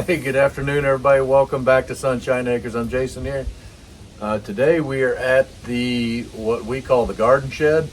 Hey, good afternoon, everybody. Welcome back to Sunshine Acres. I'm Jason here. Today we are at what we call the garden shed,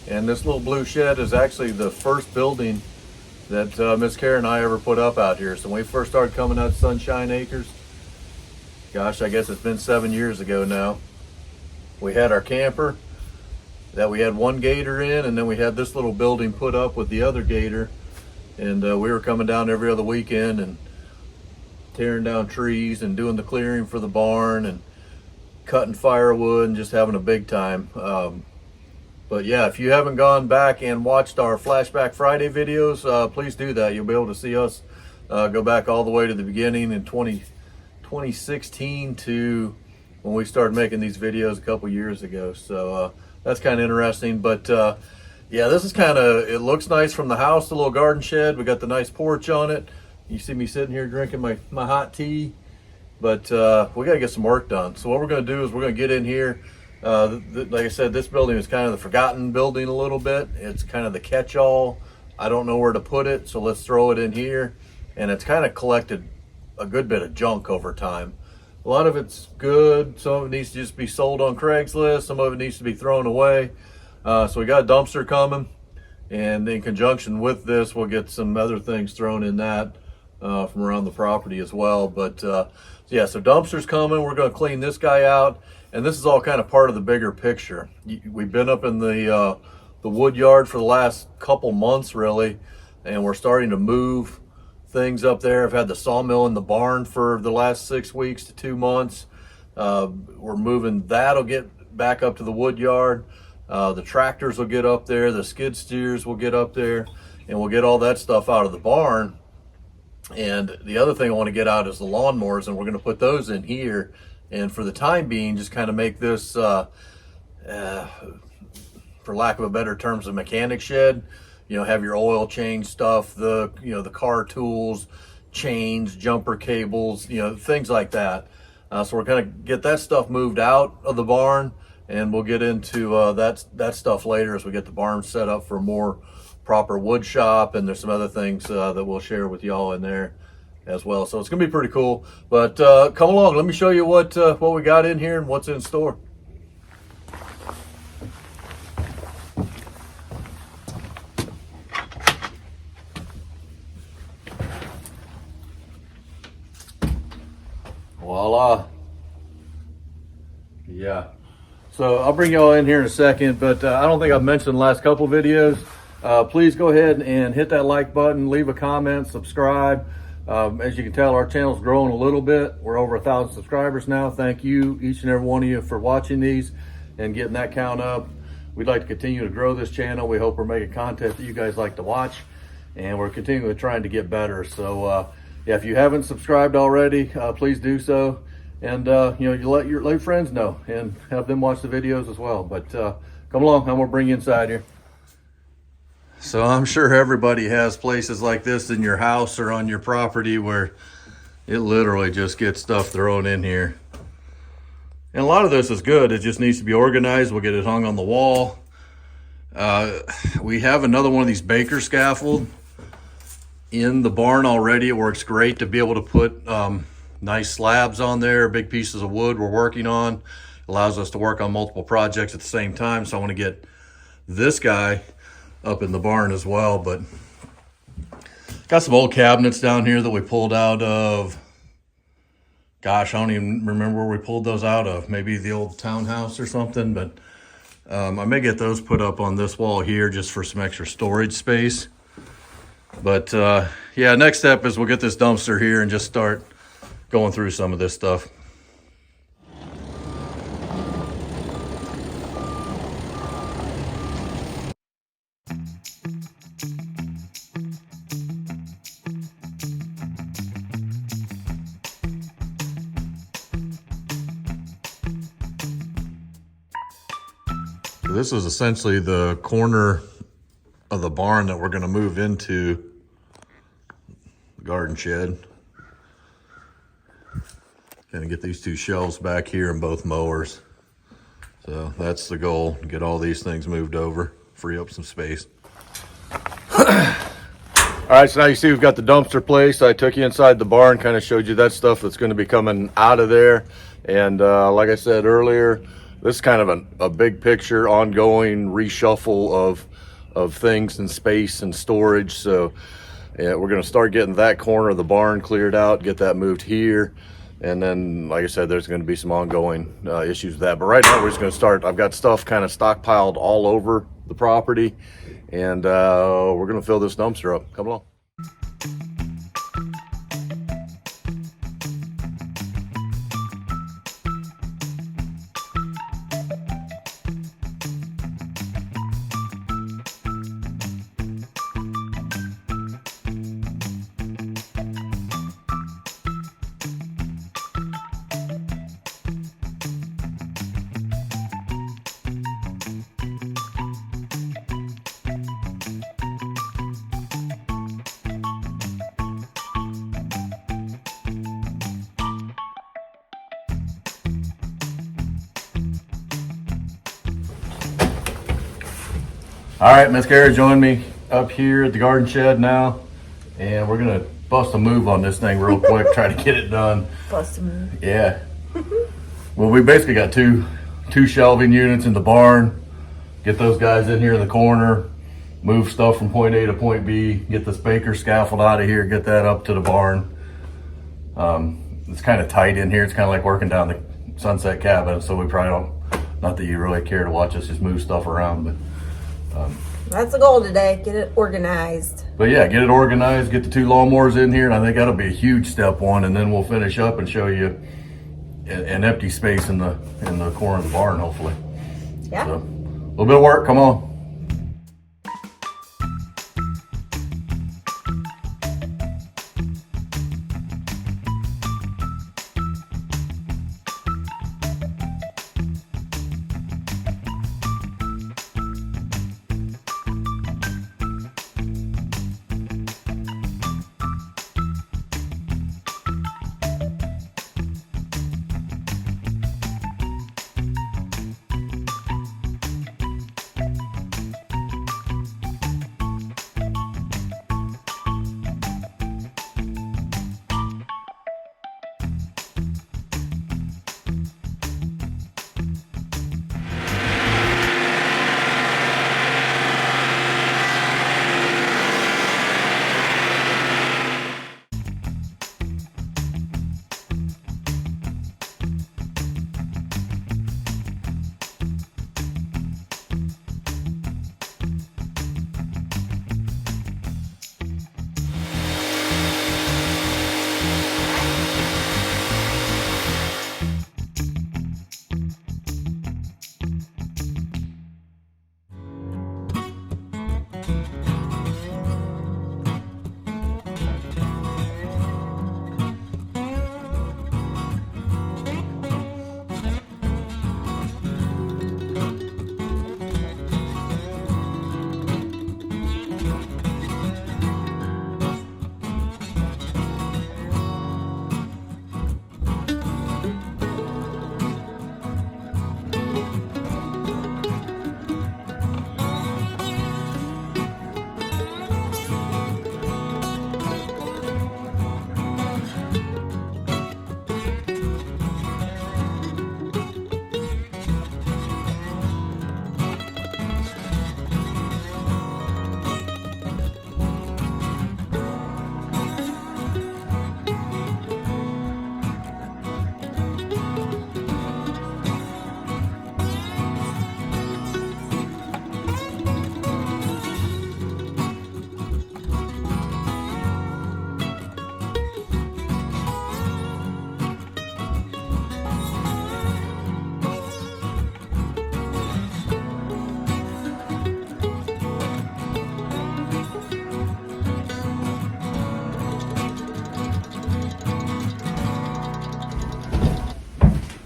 and this little blue shed is actually the first building that Miss Karen and I ever put up out here. So when we first started coming out to Sunshine Acres, gosh, I guess it's been 7 years ago now, we had our camper that we had one gator in, and then we had this little building put up with the other gator, and we were coming down every other weekend and tearing down trees and doing the clearing for the barn and cutting firewood and just having a big time. But yeah, if you haven't gone back and watched our Flashback Friday videos, please do that. You'll be able to see us go back all the way to the beginning in 2016 to when we started making these videos a couple years ago. So that's kind of interesting. But yeah, this is it looks nice from the house, the little garden shed. We got the nice porch on it. You see me sitting here drinking my hot tea, but we got to get some work done. So what we're going to do is we're going to get in here. Like I said, this building is kind of the forgotten building a little bit. It's kind of the catch-all. I don't know where to put it, so let's throw it in here. And it's kind of collected a good bit of junk over time. A lot of it's good. Some of it needs to just be sold on Craigslist. Some of it needs to be thrown away. So we got a dumpster coming, and in conjunction with this, we'll get some other things thrown in that from around the property as well. But yeah, so dumpster's coming. We're going to clean this guy out, and this is all kind of part of the bigger picture. We've been up in the wood yard for the last couple months, really, and we're starting to move things up there. I've had the sawmill in the barn for the last 6 weeks to 2 months. We're moving. That'll get back up to the wood yard. The tractors will get up there. The skid steers will get up there, and we'll get all that stuff out of the barn. And the other thing I want to get out is the lawnmowers, and we're going to put those in here. And for the time being, just kind of make this, for lack of a better terms, a mechanic shed. You know, have your oil change stuff, the car tools, chains, jumper cables, things like that. So we're going to get that stuff moved out of the barn, and we'll get into that stuff later as we get the barn set up for more proper wood shop, and there's some other things that we'll share with y'all in there as well. So it's gonna be pretty cool. But come along, let me show you what we got in here and what's in store. Voila. Yeah. So I'll bring y'all in here in a second, but I don't think I've mentioned the last couple videos. Please go ahead and hit that like button, leave a comment, subscribe. As you can tell, our channel's growing a little bit. We're over 1,000 subscribers now. Thank you, each and every one of you, for watching these and getting that count up. We'd like to continue to grow this channel. We hope we're making content that you guys like to watch, and we're continuing trying to get better. So yeah, if you haven't subscribed already, please do so. And you let your friends know and have them watch the videos as well. But come along, I'm gonna bring you inside here. So I'm sure everybody has places like this in your house or on your property where it literally just gets stuff thrown in here. And a lot of this is good. It just needs to be organized. We'll get it hung on the wall. We have another one of these baker scaffold in the barn already. It works great to be able to put nice slabs on there, big pieces of wood we're working on. Allows us to work on multiple projects at the same time. So I want to get this guy up in the barn as well. But got some old cabinets down here that we pulled out of, gosh, I don't even remember where we pulled those out of. Maybe the old townhouse or something. But I may get those put up on this wall here just for some extra storage space. But yeah, next step is we'll get this dumpster here and just start going through some of this stuff. This is essentially the corner of the barn that we're going to move into the garden shed. Gonna get these two shelves back here and both mowers. So that's the goal, get all these things moved over, free up some space. All right, so now you see we've got the dumpster placed. I took you inside the barn, kind of showed you that stuff that's going to be coming out of there. And like I said earlier, this is kind of a big picture, ongoing reshuffle of things and space and storage. So yeah, we're going to start getting that corner of the barn cleared out, get that moved here. And then, like I said, there's going to be some ongoing issues with that. But right now, we're just going to start. I've got stuff kind of stockpiled all over the property. And we're going to fill this dumpster up. Come along. All right, Miss Kara joined me up here at the garden shed now, and we're gonna bust a move on this thing real quick, try to get it done. Bust a move. Yeah. Well, we basically got two shelving units in the barn. Get those guys in here in the corner, move stuff from point A to point B, get this baker scaffold out of here, get that up to the barn. It's kind of tight in here. It's kind of like working down the sunset cabin, so we probably don't, not that you really care to watch us just move stuff around, but that's the goal today, get it organized. But yeah, get it organized, get the 2 lawnmowers in here, and I think that'll be a huge step one, and then we'll finish up and show you an empty space in the corner of the barn, hopefully. Yeah. So, a little bit of work, come on.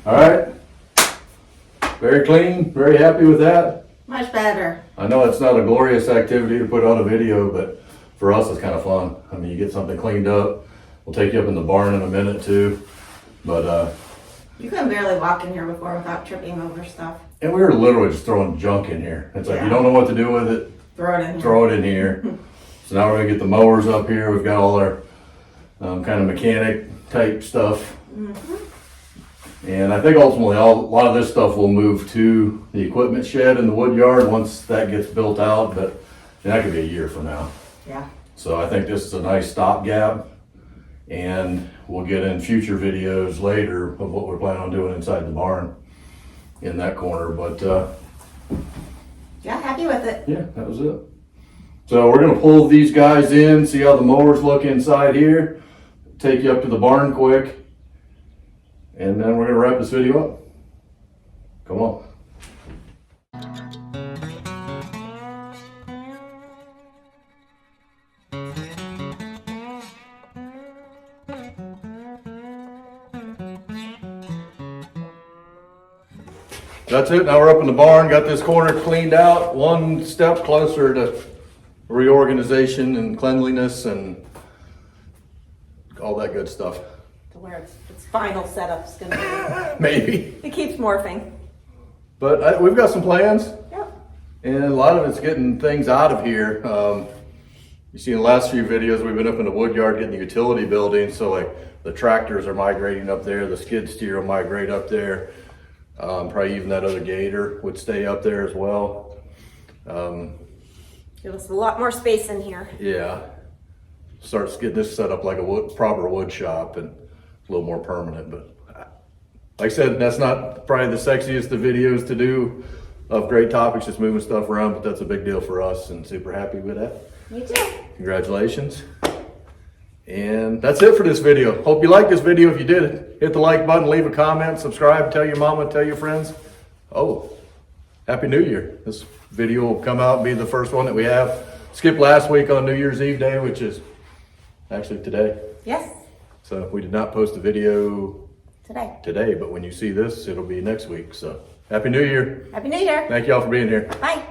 All right, very clean, very happy with that. Much better. I know it's not a glorious activity to put on a video, but for us it's kind of fun. I mean, you get something cleaned up. We'll take you up in the barn in a minute too, but you couldn't barely walk in here before without tripping over stuff. And we were literally just throwing junk in here. It's like, Yeah. you don't know what to do with it, Throw it in here. throw it in here. So now we're gonna get the mowers up here. We've got all our kind of mechanic type stuff. And I think ultimately a lot of this stuff will move to the equipment shed in the wood yard once that gets built out, but that could be a year from now. Yeah. So I think this is a nice stopgap, and we'll get in future videos later of what we're planning on doing inside the barn in that corner. But Yeah, happy with it. yeah, that was it. So we're gonna pull these guys in, see how the mowers look inside here, take you up to the barn quick, and then we're gonna wrap this video up. Come on. That's it. Now we're up in the barn, got this corner cleaned out, one step closer to reorganization and cleanliness and all that good stuff. To where its final setup's gonna Maybe. be. It keeps morphing. But we've got some plans, Yep. and a lot of it's getting things out of here. You see in the last few videos, we've been up in the wood yard getting the utility building, so like the tractors are migrating up there, the skid steer will migrate up there. Probably even that other gator would stay up there as well. Give us a lot more space in here. Yeah, starts getting this set up like a proper wood shop and a little more permanent. But like I said, that's not probably the sexiest of videos to do of great topics, just moving stuff around, but that's a big deal for us and super happy with that. Me too. Congratulations. And that's it for this video. Hope you liked this video. If you did, hit the like button, leave a comment, subscribe, tell your mama, tell your friends. Oh, Happy New Year. This video will come out and be the first one that we have. Skipped last week on New Year's Eve day, which is actually today. Yes. So we did not post a video Today. but when you see this, it'll be next week. So Happy New Year. Happy New Year. Thank y'all for being here. Bye.